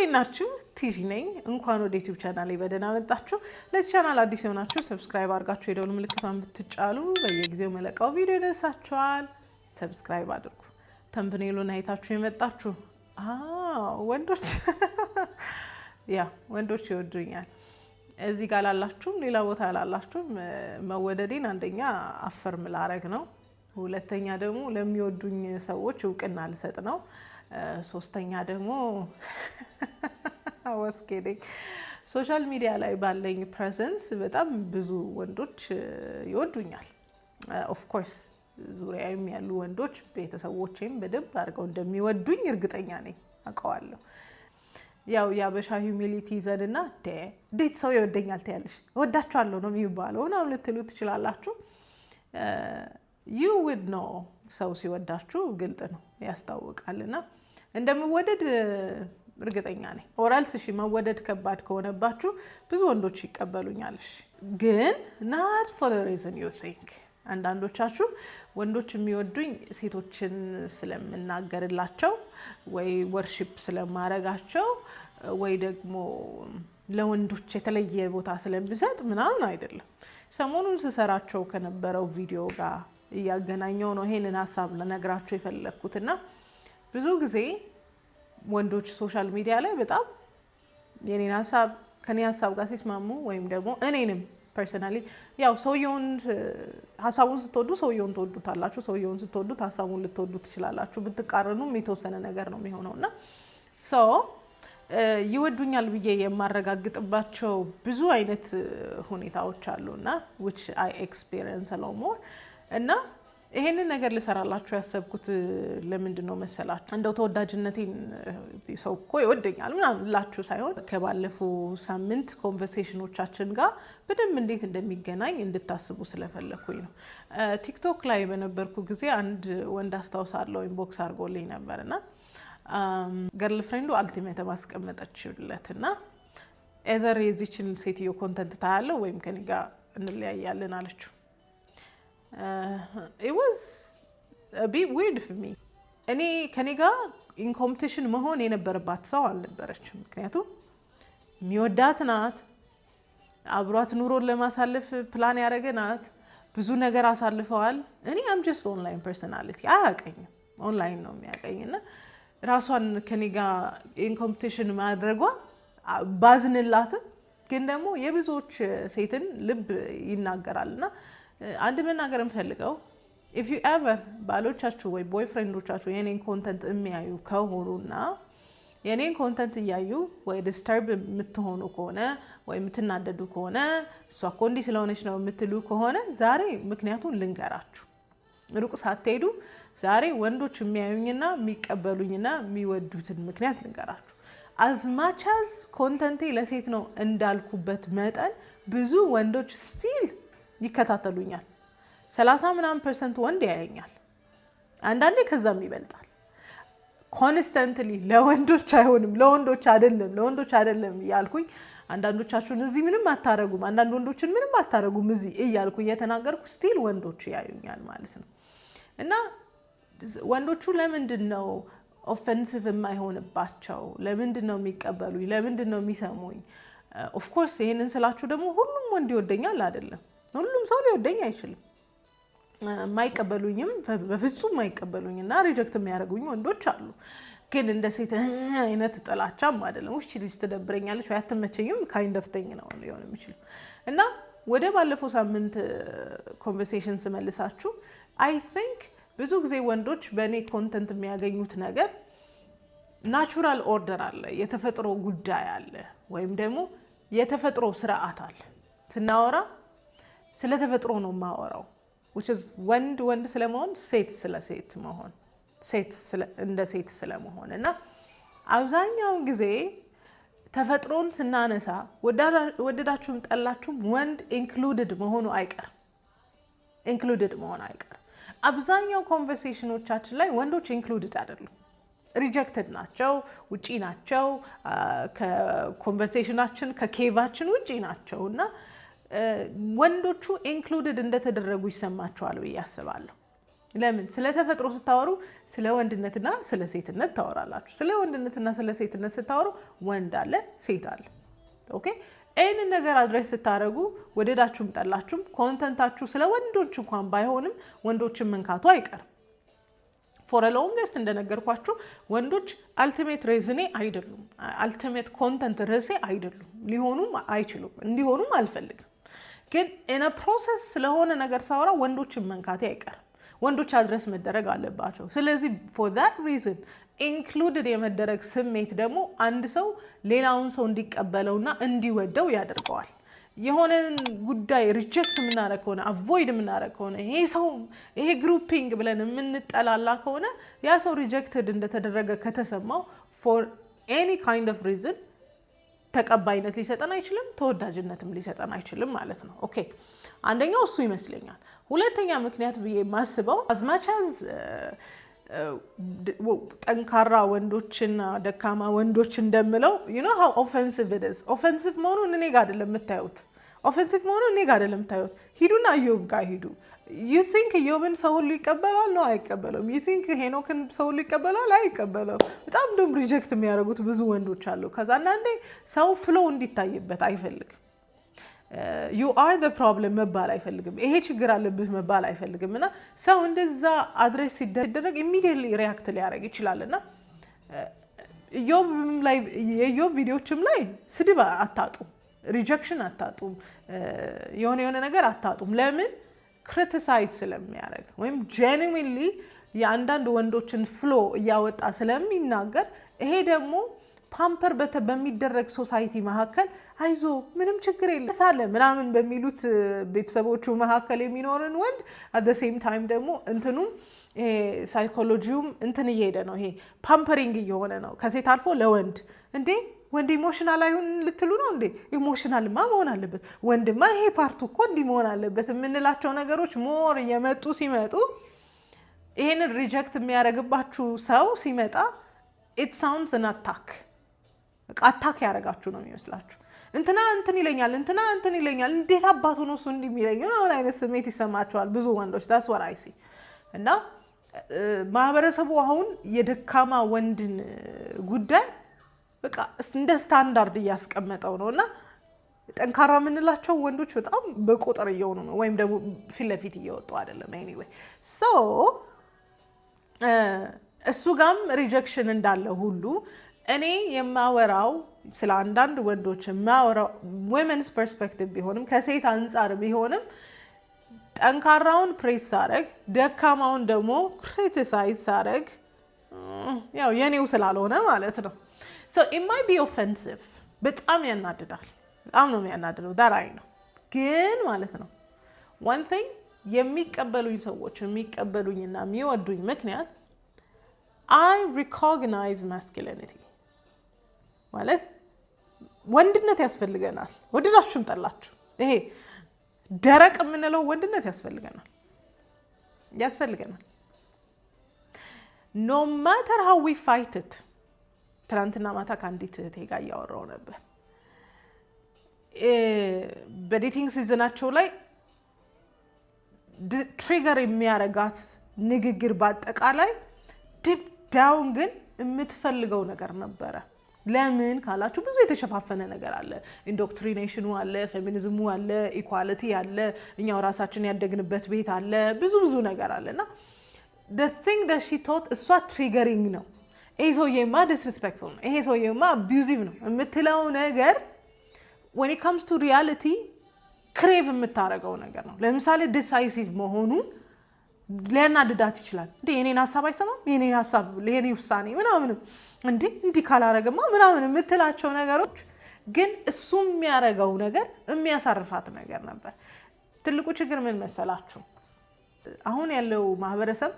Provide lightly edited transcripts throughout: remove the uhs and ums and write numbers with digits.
እንዴት ናችሁ? ቲጂ ነኝ። እንኳን ወደ ዩቲዩብ ቻናሌ በደህና መጣችሁ። ለዚህ ቻናል አዲስ የሆናችሁ ሰብስክራይብ አድርጋችሁ የደወል ምልክቷን ብትጫኑ በየጊዜው መለቃው ቪዲዮ ይደርሳችኋል። ሰብስክራይብ አድርጉ። ተምብኔሉን አይታችሁ የመጣችሁ ወንዶች ወንዶች ይወዱኛል። እዚህ ጋር ላላችሁም ሌላ ቦታ ላላችሁም መወደዴን አንደኛ አፈርም ላረግ ነው። ሁለተኛ ደግሞ ለሚወዱኝ ሰዎች እውቅና ልሰጥ ነው። ሶስተኛ ደግሞ ወስኬዴ ሶሻል ሚዲያ ላይ ባለኝ ፕሬዘንስ በጣም ብዙ ወንዶች ይወዱኛል። ኦፍ ኮርስ ዙሪያዬም ያሉ ወንዶች ቤተሰቦቼም በደንብ አድርገው እንደሚወዱኝ እርግጠኛ ነኝ፣ አውቀዋለሁ። ያው የአበሻ ሂዩሚሊቲ ይዘንና እንዴት ሰው ይወደኛል ትያለሽ፣ እወዳችኋለሁ ነው የሚባለው ነው ልትሉ ትችላላችሁ። ዩ ውድ ኖ ሰው ሲወዳችሁ ግልጥ ነው ያስታውቃልና እንደምወደድ እርግጠኛ ነኝ። ኦራልስ እሺ መወደድ ከባድ ከሆነባችሁ ብዙ ወንዶች ይቀበሉኛል። ግን not for the reason you think። አንዳንዶቻችሁ ወንዶች የሚወዱኝ ሴቶችን ስለምናገርላቸው ወይ ወርሺፕ ስለማረጋቸው ወይ ደግሞ ለወንዶች የተለየ ቦታ ስለምሰጥ ምናምን አይደለም። ሰሞኑን ስሰራቸው ከነበረው ቪዲዮ ጋር እያገናኘው ነው ይሄንን ሀሳብ ለነግራችሁ የፈለኩትና ብዙ ጊዜ ወንዶች ሶሻል ሚዲያ ላይ በጣም የኔን ሀሳብ ከኔ ሀሳብ ጋር ሲስማሙ ወይም ደግሞ እኔንም ፐርሰናሊ ያው ሰውየውን ሀሳቡን ስትወዱ ሰውየውን ትወዱታላችሁ፣ ሰውየውን ስትወዱት ሀሳቡን ልትወዱ ትችላላችሁ። ብትቃረኑም የተወሰነ ነገር ነው የሚሆነውና ይወዱኛል ብዬ የማረጋግጥባቸው ብዙ አይነት ሁኔታዎች አሉና which I experience a lot more እና ይሄንን ነገር ልሰራላችሁ ያሰብኩት ለምንድን ነው መሰላችሁ? እንደው ተወዳጅነቴን ሰው እኮ ይወደኛል ምናምን ላችሁ ሳይሆን ከባለፈው ሳምንት ኮንቨርሴሽኖቻችን ጋር በደንብ እንዴት እንደሚገናኝ እንድታስቡ ስለፈለኩኝ ነው። ቲክቶክ ላይ በነበርኩ ጊዜ አንድ ወንድ አስታውሳለሁ ኢንቦክስ አድርጎልኝ ነበርና ገርል ፍሬንዱ አልቲሜት ማስቀመጠችለትና ኤዘር የዚችን ሴትዮ ኮንተንት ታያለው ወይም ከኔ ጋር እንለያያለን አለችው። it was a bit weird for me። እኔ ከኔ ጋር ኢን ኮምፒቲሽን መሆን የነበረባት ሰው አልነበረችም። ምክንያቱም የሚወዳት ናት፣ አብሯት ኑሮን ለማሳለፍ ፕላን ያደረገ ናት፣ ብዙ ነገር አሳልፈዋል። እኔ አም ጀስት ኦንላይን ፐርሰናሊቲ አያውቀኝም፣ ኦንላይን ነው የሚያውቀኝና ራሷን ከኔ ጋር ኢን ኮምፒቲሽን ማድረጓ ባዝንላትም ግን ደግሞ የብዙዎች ሴትን ልብ ይናገራልና አንድ መናገር እንፈልገው if you ever ባሎቻችሁ ወይ ቦይፍሬንዶቻችሁ የኔን ኮንተንት የሚያዩ ከሆኑና የኔን ኮንተንት እያዩ ወይ ዲስተርብ የምትሆኑ ከሆነ ወይ የምትናደዱ ከሆነ እሷ እኮ እንዲህ ስለሆነች ነው የምትሉ ከሆነ ዛሬ ምክንያቱን ልንገራችሁ። ሩቅ ሳትሄዱ ዛሬ ወንዶች የሚያዩኝና የሚቀበሉኝና የሚወዱትን ምክንያት ልንገራችሁ። as much as ኮንተንቴ ለሴት ነው እንዳልኩበት መጠን ብዙ ወንዶች ስቲል ይከታተሉኛል። 30% ወንድ ያየኛል፣ አንዳንዴ ከዛም ይበልጣል። ኮንስተንትሊ ለወንዶች አይሆንም፣ ለወንዶች አይደለም እያልኩኝ አንዳንዶቻችሁን እዚህ ምንም አታረጉም፣ አንዳንድ ወንዶችን ምንም አታረጉም እዚህ እያልኩ እየተናገርኩ ስቲል ወንዶች ያዩኛል ማለት ነው። እና ወንዶቹ ለምንድን ነው ኦፌንሲቭ የማይሆንባቸው? ለምንድን ነው የሚቀበሉኝ? ለምንድን ነው የሚሰሙኝ? ኦፍ ኮርስ ይሄንን ስላችሁ ደግሞ ሁሉም ወንድ ይወደኛል አይደለም። ሁሉም ሰው ሊወደኝ አይችልም። የማይቀበሉኝም በፍጹም የማይቀበሉኝና ሪጀክት የሚያደርጉኝ ወንዶች አሉ። ግን እንደ ሴት አይነት ጥላቻም አይደለም። እሺ ልጅ ትደብረኛለች ወይ አትመቸኝም ካይንድ ኦፍ ቲንግ ነው ሊሆን የሚችለው። እና ወደ ባለፈው ሳምንት ኮንቨርሴሽን ስመልሳችሁ አይ ቲንክ ብዙ ጊዜ ወንዶች በእኔ ኮንተንት የሚያገኙት ነገር ናቹራል ኦርደር አለ፣ የተፈጥሮ ጉዳይ አለ፣ ወይም ደግሞ የተፈጥሮ ስርዓት አለ። ስናወራ ስለ ተፈጥሮ ነው የማወራው which is ወንድ ስለመሆን፣ ሴት ስለ ሴት መሆን፣ ሴት እንደ ሴት ስለመሆን እና አብዛኛውን ጊዜ ተፈጥሮን ስናነሳ ወደዳችሁም ጠላችሁም ወንድ ኢንክሉድድ መሆኑ አይቀርም። አብዛኛው ኮንቨርሴሽኖቻችን ላይ ወንዶች ኢንክሉድድ አይደሉም፣ ሪጀክትድ ናቸው፣ ውጪ ናቸው፣ ከኮንቨርሴሽናችን ከኬቫችን ውጪ ናቸው እና ወንዶቹ ኢንክሉድድ እንደተደረጉ ይሰማቸዋል ብዬ አስባለሁ። ለምን ስለ ተፈጥሮ ስታወሩ ስለ ወንድነትና ስለ ሴትነት ታወራላችሁ። ስለ ወንድነትና ስለ ሴትነት ስታወሩ ወንድ አለ ሴት አለ። ኦኬ ይህንን ነገር አድሬስ ስታደርጉ ወደዳችሁም ጠላችሁም ኮንተንታችሁ ስለ ወንዶች እንኳን ባይሆንም ወንዶችን መንካቱ አይቀርም። ፎር ሎንገስት እንደነገርኳችሁ ወንዶች አልቲሜት ሬዝኔ አይደሉም፣ አልቲሜት ኮንተንት ርዕሴ አይደሉም፣ ሊሆኑም አይችሉም፣ እንዲሆኑም አልፈልግም። ግን ኢን ፕሮሰስ ስለሆነ ነገር ሳወራ ወንዶችን መንካቴ አይቀርም። ወንዶች አድረስ መደረግ አለባቸው። ስለዚህ ፎር ዛት ሪዝን ኢንክሉድድ የመደረግ ስሜት ደግሞ አንድ ሰው ሌላውን ሰው እንዲቀበለውና እንዲወደው ያደርገዋል። የሆነን ጉዳይ ሪጀክት የምናደርግ ከሆነ አቮይድ የምናደርግ ከሆነ ይሄ ግሩፒንግ ብለን የምንጠላላ ከሆነ ያ ሰው ሪጀክትድ እንደተደረገ ከተሰማው ፎር ኤኒ ካይንድ ኦፍ ሪዝን ተቀባይነት ሊሰጠን አይችልም፣ ተወዳጅነትም ሊሰጠን አይችልም ማለት ነው። ኦኬ አንደኛው እሱ ይመስለኛል። ሁለተኛ ምክንያት ብዬ የማስበው አዝማቻዝ ጠንካራ ወንዶችና ደካማ ወንዶች እንደምለው how offensive it is ኦፌንሲቭ መሆኑን እኔ ጋር አይደለም የምታዩት። ኦፌንሲቭ መሆኑን እኔ ጋር አይደለም የምታዩት። ሂዱና ኢዮብ ጋር ሂዱ። you think ኢዮብን ሰው ሁሉ ይቀበላል? ነው አይቀበለውም። you think ሄኖክን ሰው ሁሉ ይቀበላል? አይቀበለውም። በጣም ደም ሪጀክት የሚያደርጉት ብዙ ወንዶች አሉ። ከዛ አንዳንዴ ሰው ፍሎ እንዲታይበት አይፈልግም። you are the problem መባል አይፈልግም። ይሄ ችግር አለብህ መባል አይፈልግም። እና ሰው እንደዛ አድሬስ ሲደረግ ኢሚዲየትሊ ሪያክት ሊያደርግ ይችላልና የኢዮብ ቪዲዮዎችም ላይ ስድብ አታጡም፣ ሪጀክሽን አታጡም፣ የሆነ ነገር አታጡም። ለምን ክሪቲሳይዝ ስለሚያደርግ ወይም ጄኒዊንሊ የአንዳንድ ወንዶችን ፍሎ እያወጣ ስለሚናገር ይሄ ደግሞ ፓምፐር በሚደረግ ሶሳይቲ መካከል አይዞ ምንም ችግር የለም ሳለ ምናምን በሚሉት ቤተሰቦቹ መካከል የሚኖርን ወንድ at the same time ደግሞ እንትኑም ሳይኮሎጂውም እንትን እየሄደ ነው። ይሄ ፓምፐሪንግ እየሆነ ነው ከሴት አልፎ ለወንድ። እንዴ ወንድ ኢሞሽናል አይሁን ልትሉ ነው እንዴ? ኢሞሽናልማ መሆን አለበት ወንድማ፣ ይሄ ፓርቱ እኮ እንዲህ መሆን አለበት የምንላቸው ነገሮች ሞር እየመጡ ሲመጡ ይሄንን ሪጀክት የሚያደርግባችሁ ሰው ሲመጣ it sounds an attack አታክ ያደርጋችሁ ነው የሚመስላችሁ። እንትና እንትን ይለኛል፣ እንትና እንትን ይለኛል፣ እንዴት አባቱ ነው እሱ እንዲህ የሚለኝ ነው አይነት ስሜት ይሰማቸዋል ብዙ ወንዶች። that's what I see። እና ማህበረሰቡ አሁን የደካማ ወንድን ጉዳይ በቃ እንደ ስታንዳርድ እያስቀመጠው ነው። እና ጠንካራ የምንላቸው ወንዶች በጣም በቁጥር እየሆኑ ነው፣ ወይም ደግሞ ፊት ለፊት እየወጡ አይደለም። ኤኒዌይ ሶ እሱ ጋም ሪጀክሽን እንዳለ ሁሉ እኔ የማወራው ስለ አንዳንድ ወንዶች የማወራው ወመንስ ፐርስፔክቲቭ ቢሆንም ከሴት አንጻር ቢሆንም ጠንካራውን ፕሬስ ሳረግ ደካማውን ደግሞ ክሪቲሳይዝ ሳረግ ያው የኔው ስላልሆነ ማለት ነው። so it might be offensive በጣም ያናድዳል፣ በጣም ነው የሚያናድደው ዳራይ ነው። ግን ማለት ነው one thing የሚቀበሉኝ ሰዎች የሚቀበሉኝና የሚወዱኝ ምክንያት I recognize masculinity ማለት ወንድነት ያስፈልገናል። ወደዳችሁም ጠላችሁ ይሄ ደረቅ የምንለው ወንድነት ያስፈልገናል። no matter how we fight it። ትናንትና ማታ ከአንዲት እህቴ ጋር እያወራሁ ነበር። በዴቲንግ ሲዝናቸው ላይ ትሪገር የሚያረጋት ንግግር በአጠቃላይ ዲፕ ዳውን ግን የምትፈልገው ነገር ነበረ። ለምን ካላችሁ ብዙ የተሸፋፈነ ነገር አለ። ኢንዶክትሪኔሽኑ አለ፣ ፌሚኒዝሙ አለ፣ ኢኳሊቲ አለ፣ እኛው ራሳችን ያደግንበት ቤት አለ፣ ብዙ ነገር አለና the thing that she thought እሷ ትሪገሪንግ ነው፣ ይሄ ሰውዬማ ዲስሪስፔክትፉል ነው፣ ይሄ ሰውዬማ አቢዩዚቭ ነው የምትለው ነገር when it comes to reality ክሬቭ የምታረገው ነገር ነው። ለምሳሌ ዲሳይሲቭ መሆኑን ሊያናድዳት ይችላል። እንዴ የኔን ሀሳብ አይሰማም፣ የኔን ሀሳብ የኔ ውሳኔ ምናምን እንዲህ ካላረገማ ምናምን የምትላቸው ነገሮች ግን እሱ የሚያረገው ነገር የሚያሳርፋት ነገር ነበር። ትልቁ ችግር ምን መሰላችሁ? አሁን ያለው ማህበረሰብ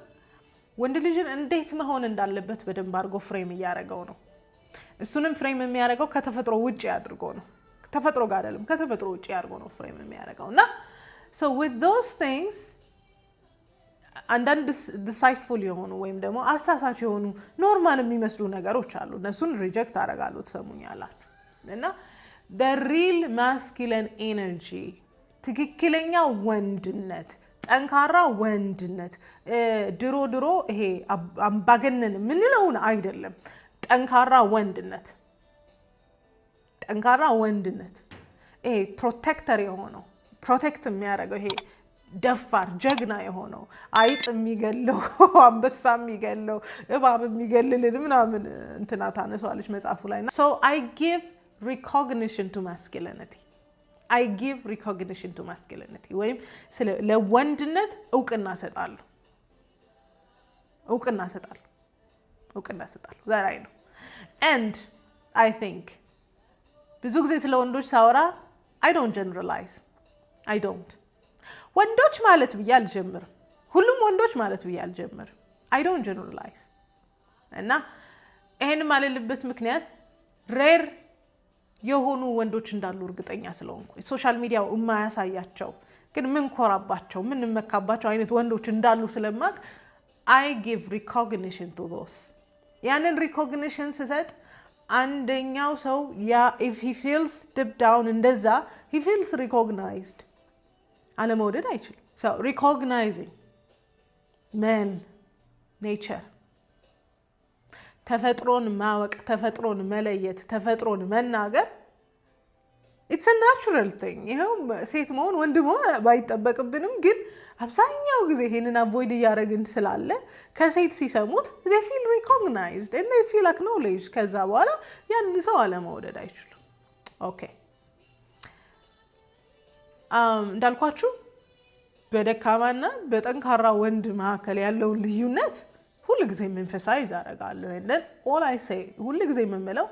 ወንድ ልጅን እንዴት መሆን እንዳለበት በደንብ አድርጎ ፍሬም እያረገው ነው። እሱንም ፍሬም የሚያረገው ከተፈጥሮ ውጪ አድርጎ ነው። ተፈጥሮ ጋር አይደለም፣ ከተፈጥሮ ውጪ አድርጎ ነው ፍሬም የሚያረገው። እና so with those things አንዳንድ ዲሳይትፉል የሆኑ ወይም ደግሞ አሳሳች የሆኑ ኖርማል የሚመስሉ ነገሮች አሉ። እነሱን ሪጀክት አደርጋለሁ፣ ትሰሙኛላችሁ። እና the real masculine energy ትክክለኛ ወንድነት ጠንካራ ወንድነት ድሮ ይሄ አምባገነን ምንለውን አይደለም። ጠንካራ ወንድነት ይሄ ፕሮቴክተር የሆነው ፕሮቴክት የሚያደርገው ይሄ ደፋር ጀግና የሆነው አይጥ የሚገለው አንበሳ የሚገለው እባብ የሚገልልን ምናምን እንትና ታነሳለች መጽሐፉ ላይ so I give recognition to masculinity ወይም ለወንድነት እውቅና ሰጣለሁ that I know and I think ብዙ ጊዜ ስለ ወንዶች ሳወራ I don't generalize ወንዶች ማለት ብዬ አልጀምርም ሁሉም ወንዶች ማለት ብዬ አልጀምርም I don't generalize እና ይሄን ማለልበት ምክንያት ሬር የሆኑ ወንዶች እንዳሉ እርግጠኛ ስለሆንኩ ሶሻል ሚዲያው የማያሳያቸው ግን ምን ኮራባቸው ምን መካባቸው አይነት ወንዶች እንዳሉ ስለማቅ I give recognition to those ያንን recognition ስሰጥ አንደኛው ሰው if he feels deep down እንደዛ he feels recognized አለመውደድ አይችልም so recognizing men nature ተፈጥሮን ማወቅ ተፈጥሮን መለየት ተፈጥሮን መናገር it's a natural thing ይሄው ሴት መሆን ወንድ መሆን ባይጠበቅብንም ግን አብዛኛው ጊዜ ይሄንን avoid ያደረግን ስላለ ከሴት ሲሰሙት they feel recognized and they feel acknowledged ከዛ በኋላ ያን ሰው አለመውደድ አይችልም ኦኬ እንዳልኳችሁ በደካማና በጠንካራ ወንድ መካከል ያለውን ልዩነት ሁሉ ጊዜ መንፈሳይዝ አደርጋለሁ and all I say ሁሉ ጊዜ የምለው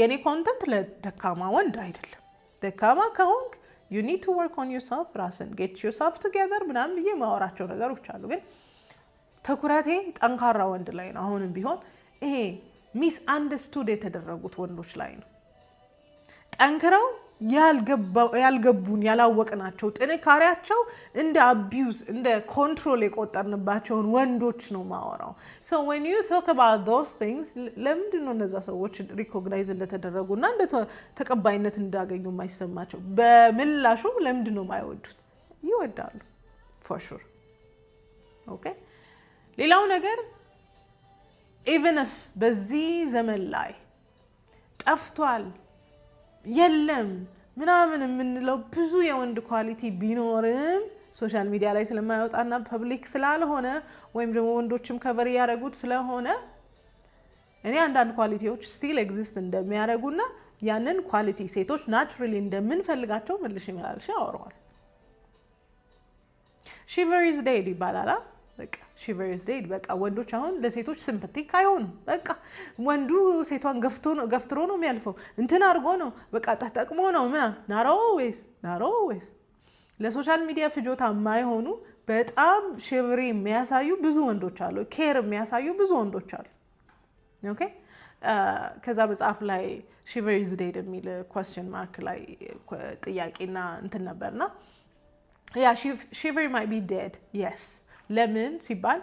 የኔ ኮንተንት ለደካማ ወንድ አይደለም ደካማ ከሆንክ you need to work on yourself ራስን get yourself together ምናምን ብዬ ማወራቸው ነገሮች አሉ ግን ተኩራቴ ጠንካራ ወንድ ላይ ነው አሁንም ቢሆን ይሄ ሚስ አንደርስቱድ የተደረጉት ወንዶች ላይ ነው ጠንክረው ያልገቡን ያላወቅናቸው ጥንካሬያቸው እንደ አቢዩዝ እንደ ኮንትሮል የቆጠርንባቸውን ወንዶች ነው ማወራው so when you talk about those things ለምንድን ነው እነዛ ሰዎች ሪኮግናይዝ እንደተደረጉና እንደ ተቀባይነት እንዳገኙ የማይሰማቸው በምላሹ ለምንድን ነው የማይወዱት ይወዳሉ for sure okay ሌላው ነገር even if በዚህ ዘመን ላይ ጠፍቷል የለም ምናምን የምንለው ብዙ የወንድ ኳሊቲ ቢኖርም ሶሻል ሚዲያ ላይ ስለማይወጣና ፐብሊክ ስላልሆነ ወይም ደግሞ ወንዶችም ከቨር ያደረጉት ስለሆነ እኔ አንዳንድ ኳሊቲዎች ስቲል ኤግዚስት እንደሚያደርጉና ያንን ኳሊቲ ሴቶች ናቹራሊ እንደምንፈልጋቸው መልሽ ይመላልሽ ያወራዋል shiver is dead ይባላል በቃ shiver is dead በቃ ወንዶች አሁን ለሴቶች ሲምፓቲክ አይሆንም በቃ ወንዱ ሴቷን ገፍትሮ ነው የሚያልፈው እንትን አድርጎ ነው በቃ ተጠቅሞ ነው not always ለሶሻል ሚዲያ ፍጆታ የማይሆኑ በጣም ሽብሪ የሚያሳዩ ብዙ ወንዶች አሉ ኬር የሚያሳዩ ብዙ ወንዶች አሉ ኦኬ ከዛ በጻፍ ላይ shiver is dead የሚል question mark ላይ ጥያቄና እንትን ነበርና yeah shiver might be dead yes ለምን ሲባል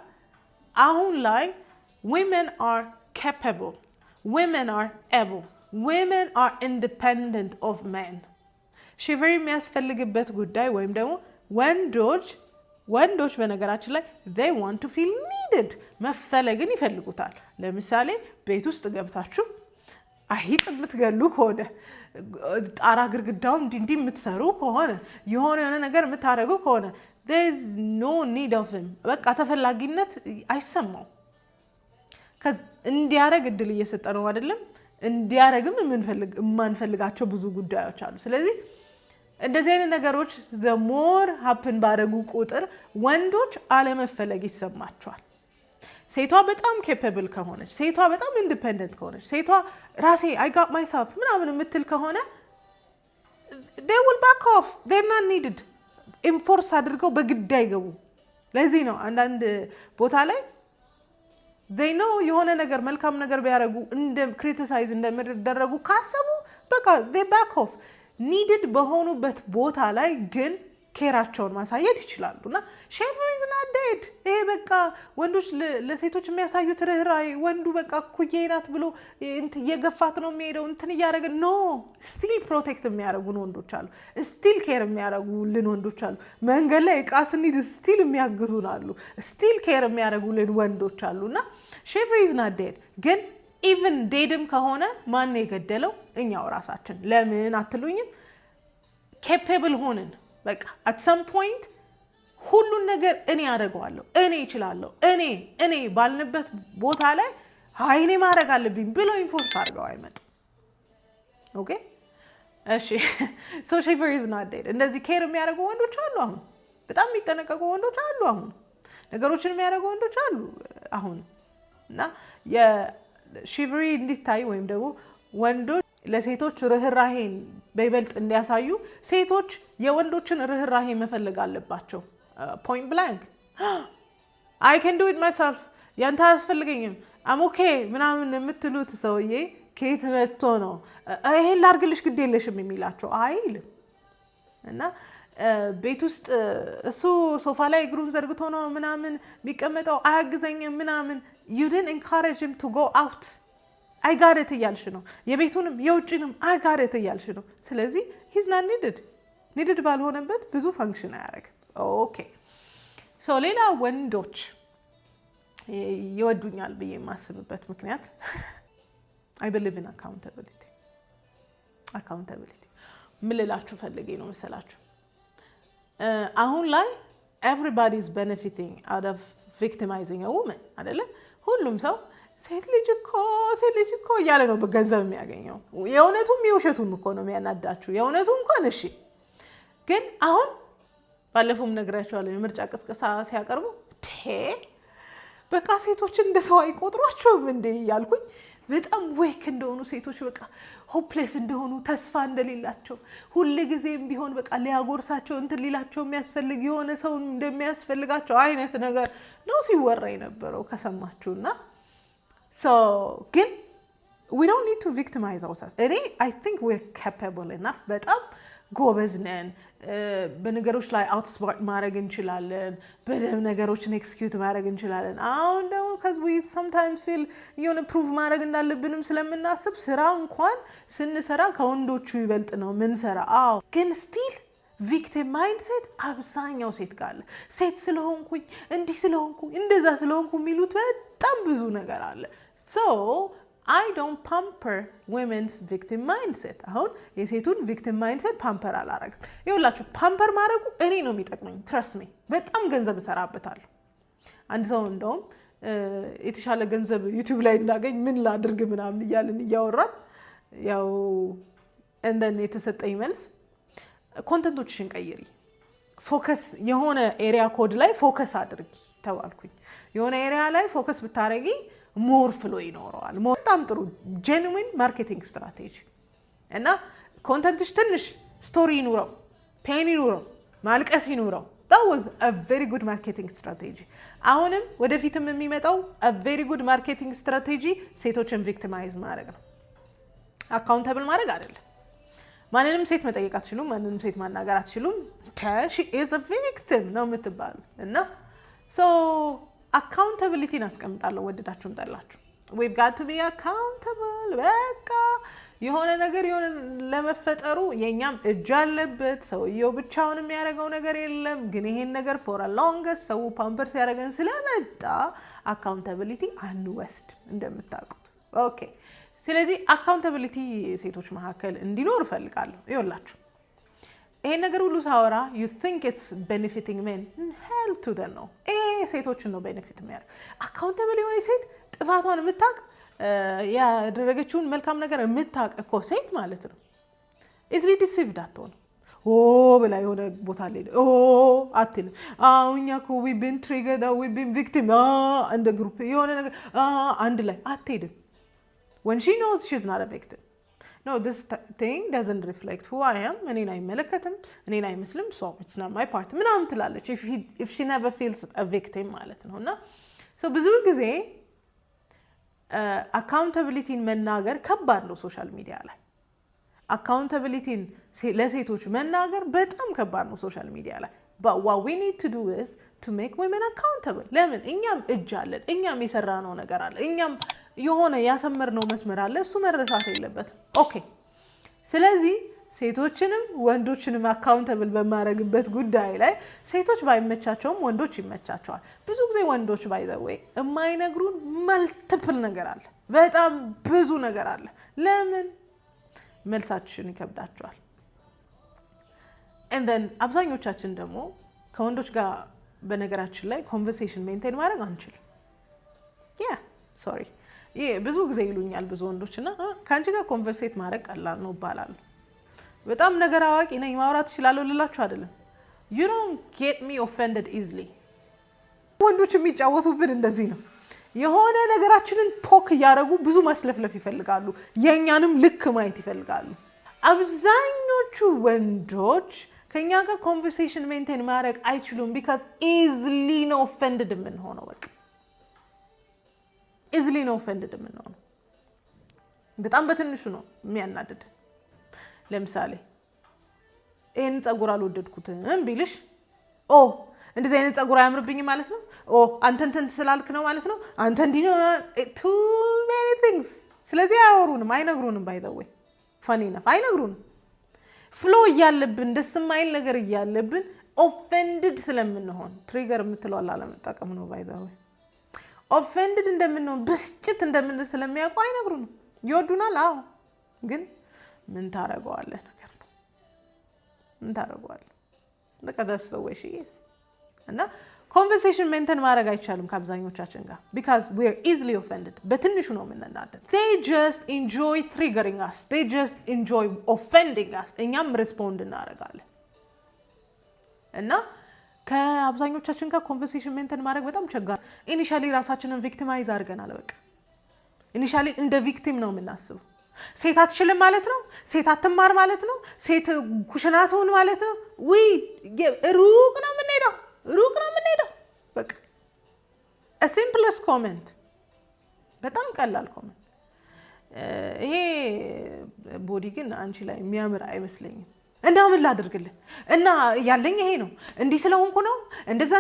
አሁን ላይ women are capable women are able women are independent of men shiver የሚያስፈልግበት ጉዳይ ወይም ደግሞ ወንዶች በነገራችን ላይ they want to feel needed መፈለግን ይፈልጉታል ለምሳሌ ቤት ውስጥ ገብታችሁ አይጥ የምትገሉ ከሆነ ጣራ ግርግዳው እንዲህ የምትሰሩ ከሆነ የሆነ ነገር የምታደርጉ ከሆነ there is no need of him በቃ ተፈላጊነት አይሰማው ከዛ እንዲያረግ እድል እየሰጠ ነው አይደለም እንዲያረግም የማንፈልጋቸው ብዙ ጉዳዮች አሉ ስለዚህ እንደዚህ አይነት ነገሮች the more happen ባደረጉ ቁጥር ወንዶች አለመፈለግ ይሰማቸዋል ሴቷ በጣም capable ከሆነች ሴቷ በጣም independent ከሆነች ሴቷ ራሴ I got myself ምናምን የምትል ከሆነ they will back off they're not needed ኢንፎርስ አድርገው በግድ አይገቡ ለዚህ ነው አንዳንድ ቦታ ላይ they know የሆነ ነገር መልካም ነገር ቢያረጉ እንደ ክሪቲሳይዝ እንደሚደረጉ ካሰቡ በቃ they back off needed በሆኑበት ቦታ ላይ ግን ኬራቸውን ማሳየት ይችላሉ። እና ሼቨር ኢዝ ናት ዴድ። ይሄ በቃ ወንዶች ለሴቶች የሚያሳዩት ርህራሄ ወንዱ በቃ እኩዬ ናት ብሎ እየገፋት ነው የሚሄደው እንትን እያደረገ ኖ ስቲል ፕሮቴክት የሚያደርጉን ወንዶች አሉ። ስቲል ኬር የሚያደርጉልን ወንዶች አሉ። መንገድ ላይ እቃ ስንሄድ ስቲል የሚያግዙን አሉ። ስቲል ኬር የሚያደርጉልን ወንዶች አሉ። እና ሼቨር ኢዝ ናት ዴድ። ግን ኢቭን ዴድም ከሆነ ማን የገደለው? እኛው ራሳችን። ለምን አትሉኝም? ኬፔብል ሆንን። በቃ አት ሰም ፖይንት ሁሉን ነገር እኔ አደርገዋለሁ፣ እኔ እችላለሁ፣ እኔ ባልንበት ቦታ ላይ እኔ ማድረግ አለብኝ ብለው ኢንፎርስ አድርገው አይመጡም። ኦኬ እሺ። ሶ ሼቨር ኢዝ ናት ዴድ። እንደዚህ ኬር የሚያደርጉ ወንዶች አሉ አሁን። በጣም የሚጠነቀቁ ወንዶች አሉ አሁን። ነገሮችን የሚያደርጉ ወንዶች አሉ አሁን። እና የሺቨሪ እንዲታይ ወይም ደግሞ ወንዶች ለሴቶች ርህራሄን በይበልጥ እንዲያሳዩ ሴቶች የወንዶችን ርህራሄ መፈለግ አለባቸው። ፖይንት ብላንክ አይ ካን ዱ ኢት ማይሰልፍ፣ ያንተ አያስፈልገኝም፣ አም ኦኬ ምናምን የምትሉት ሰውዬ ከየት መጥቶ ነው ይሄን ላድርግልሽ ግድ የለሽም የሚላቸው? አይልም። እና ቤት ውስጥ እሱ ሶፋ ላይ እግሩን ዘርግቶ ነው ምናምን የሚቀመጠው አያግዘኝም ምናምን። you didn't encourage him to go out አይጋረት እያልሽ ነው። የቤቱንም የውጭንም አይጋረት እያልሽ ነው። ስለዚህ he's not needed። ኒድድ ባልሆነበት ብዙ ፈንክሽን አያደርግም። ኦኬ ሶ ሌላ ወንዶች ይወዱኛል ብዬ የማስብበት ምክንያት I believe in accountability። ምን ልላችሁ ፈልጌ ነው መሰላችሁ? አሁን ላይ everybody is benefiting out of victimizing a woman አይደለ? ሁሉም ሰው ሴት ልጅ እኮ እያለ ነው በገንዘብ የሚያገኘው። የእውነቱም የውሸቱም እኮ ነው የሚያናዳችሁ። የእውነቱ እንኳን እሺ፣ ግን አሁን ባለፈውም ነግራቸዋለሁ የምርጫ ቅስቀሳ ሲያቀርቡ በቃ ሴቶችን እንደ ሰው አይቆጥሯቸውም እንዴ እያልኩኝ በጣም ዌክ እንደሆኑ ሴቶች በቃ ሆፕሌስ እንደሆኑ ተስፋ እንደሌላቸው ሁል ጊዜም ቢሆን በቃ ሊያጎርሳቸው እንትን ሊላቸው የሚያስፈልግ የሆነ ሰው እንደሚያስፈልጋቸው አይነት ነገር ነው ሲወራ የነበረው ከሰማችሁና ግን we don't need to victimize ourselves። I think we're capable enough። በጣም ጎበዝ ነን። በነገሮች ላይ አውትስማርት ማድረግ እንችላለን። በደም ነገሮችን ኤክስኪዩት ማድረግ እንችላለን። አሁን ደግሞ because we sometimes feel የሆነ ፕሩቭ ማድረግ እንዳለብንም ስለምናስብ ስራ እንኳን ስንሰራ ከወንዶቹ ይበልጥ ነው ምንሰራ። ግን ስቲል ቪክቲም ማይንድሴት አብዛኛው ሴት ጋር አለ። ሴት ስለሆንኩኝ እንዲህ ስለሆንኩኝ እንደዛ ስለሆንኩ የሚሉት በጣም ብዙ ነገር አለ። So I don't pamper women's victim mindset። አሁን የሴቱን victim mindset ፓምፐር አላረግም። ይኸውላችሁ ፓምፐር ማድረጉ እኔ ነው የሚጠቅመኝ። trust me በጣም ገንዘብ እሰራበታለሁ። አንድ ሰው እንደውም የተሻለ ገንዘብ ዩቲዩብ ላይ እንዳገኝ ምን ላድርግ ምናምን እያልን እያወራን ያው እንደን የተሰጠኝ መልስ ኮንተንቶችሽን ቀይሪ፣ ፎከስ የሆነ ኤሪያ ኮድ ላይ ፎከስ አድርጊ ተባልኩኝ። የሆነ ኤሪያ ላይ ፎከስ ብታረጊ ሞር ፍሎ ይኖረዋል። በጣም ጥሩ ጄኑዊን ማርኬቲንግ ስትራቴጂ እና ኮንተንትሽ ትንሽ ስቶሪ ይኑረው፣ ፔን ይኑረው፣ ማልቀስ ይኑረው። that was a very good marketing strategy። አሁንም ወደፊትም የሚመጣው a very good marketing strategy ሴቶችን ቪክቲማይዝ ማድረግ ነው፣ አካውንተብል ማድረግ አይደለም። ማንንም ሴት መጠየቅ አትችሉም፣ ማንንም ሴት ማናገር አትችሉም። she is a victim ነው የምትባሉት። እና so አካውንታቢሊቲን አስቀምጣለሁ ወደዳችሁም ጠላችሁ። we've got to be accountable። በቃ የሆነ ነገር የሆነ ለመፈጠሩ የኛም እጅ አለበት። ሰውየው ብቻውን የሚያደርገው ነገር የለም። ግን ይሄን ነገር for a longest ሰው ፓምፐርስ ያደረገን ስለመጣ አካውንታቢሊቲ አንወስድ እንደምታውቁት። ኦኬ ስለዚህ አካውንታቢሊቲ ሴቶች መካከል እንዲኖር እፈልጋለሁ። ይኸውላችሁ ይሄን ነገር ሁሉ ሳወራ you think it's benefiting men hell to the no። ሴቶችን ነው ቤኔፊት የሚያደርግ። አካውንታብል የሆነ ሴት ጥፋቷን የምታውቅ ያደረገችውን መልካም ነገር የምታውቅ እኮ ሴት ማለት ነው easily deceived አትሆንም። ብላ የሆነ ቦታ ላይ አትልም። እኛ እኮ we've been triggered we've been victim እንደ ግሩፕ የሆነ ነገር አንድ ላይ አትሄድም። when she knows she's not a victim no this thing doesn't reflect who I am እኔን አይመለከትም እኔን አይመስልም so it's not my part ምናምን ትላለች if she never feels a victim ማለት ነው። እና so ብዙ ጊዜ አካውንታቢሊቲን መናገር ከባድ ነው ሶሻል ሚዲያ ላይ። አካውንታቢሊቲን ለሴቶች መናገር በጣም ከባድ ነው ሶሻል ሚዲያ ላይ። but what we need to do is to make women accountable። ለምን እኛም እጅ አለን፣ እኛም የሰራነው ነገር አለ፣ እኛም የሆነ ያሰመርነው መስመር አለ፣ እሱ መረሳት የለበትም። ኦኬ ስለዚህ ሴቶችንም ወንዶችንም አካውንታብል በማድረግበት ጉዳይ ላይ ሴቶች ባይመቻቸውም ወንዶች ይመቻቸዋል። ብዙ ጊዜ ወንዶች ባይ ዘ ዌይ የማይነግሩን መልቲፕል ነገር አለ፣ በጣም ብዙ ነገር አለ። ለምን መልሳችን ይከብዳቸዋል። and then አብዛኞቻችን ደግሞ ከወንዶች ጋር በነገራችን ላይ ኮንቨርሴሽን ሜንቴን ማድረግ አንችልም። ሶሪ ብዙ ጊዜ ይሉኛል ብዙ ወንዶች እና ከአንቺ ጋር ኮንቨርሴት ማድረግ ቀላል ነው ይባላሉ። በጣም ነገር አዋቂ ነኝ ማውራት እችላለሁ ልላችሁ አይደለም። you don't get me offended easily። ወንዶች የሚጫወቱብን እንደዚህ ነው። የሆነ ነገራችንን ፖክ እያደረጉ ብዙ ማስለፍለፍ ይፈልጋሉ፣ የእኛንም ልክ ማየት ይፈልጋሉ። አብዛኞቹ ወንዶች ከኛ ጋር ኮንቨርሴሽን ሜንቴን ማድረግ አይችሉም ቢካዝ ኢዝሊ ነው ኦፌንድድ የምንሆነው። በቃ ኢዝሊ ነው ኦፌንድድ የምንሆነው። በጣም በትንሹ ነው የሚያናድድ። ለምሳሌ ይህን ፀጉር አልወደድኩትም ቢልሽ እንደዚህ አይነት ፀጉር አያምርብኝም ማለት ነው፣ አንተ እንትን ስላልክ ነው ማለት ነው፣ አንተ እንዲህ ነው too many things። ስለዚህ አያወሩንም፣ አይነግሩንም። ባይ ዘ ዌይ ፈኒ ነፍ አይነግሩንም። ፍሎ እያለብን ደስ የማይል ነገር እያለብን ኦፌንድድ ስለምንሆን ትሪገር የምትለው አለመጠቀም ነው። ባይ ዘ ዌይ ኦፌንድድ እንደምንሆን ብስጭት እንደምን ስለሚያውቁ አይነግሩንም። ይወዱናል፣ አዎ፣ ግን ምን ታረገዋለህ ነገር ነው። ምን ታረገዋለህ በቃ that's the way she is። እና ኮንቨርሴሽን ሜንቴን ማድረግ አይቻልም ከአብዛኞቻችን ጋር because we are easily offended። በትንሹ ነው የምንናደድ። they just enjoy triggering us, they just enjoy offending us። እኛም ሪስፖንድ እናደርጋለን። እና ከአብዛኞቻችን ጋር ኮንቨርሴሽን ሜንቴን ማድረግ በጣም ቸጋሪ። ኢኒሻሊ ራሳችንን ቪክቲማይዝ አድርገናል። በቃ ኢኒሻሊ እንደ ቪክቲም ነው የምናስበው። ሴት አትችልም ማለት ነው፣ ሴት አትማር ማለት ነው፣ ሴት ኩሽና ትሁን ማለት ነው። ሩቅ ነው የምንሄደው፣ ሩቅ ነው የምንሄደው። በቃ ሲምፕለስ ኮሜንት፣ በጣም ቀላል ኮሜንት። ይሄ ቦዲ ግን አንቺ ላይ የሚያምር አይመስለኝም እና ምን ላድርግልህ እና ያለኝ ይሄ ነው፣ እንዲህ ስለሆንኩ ነው እንደዛ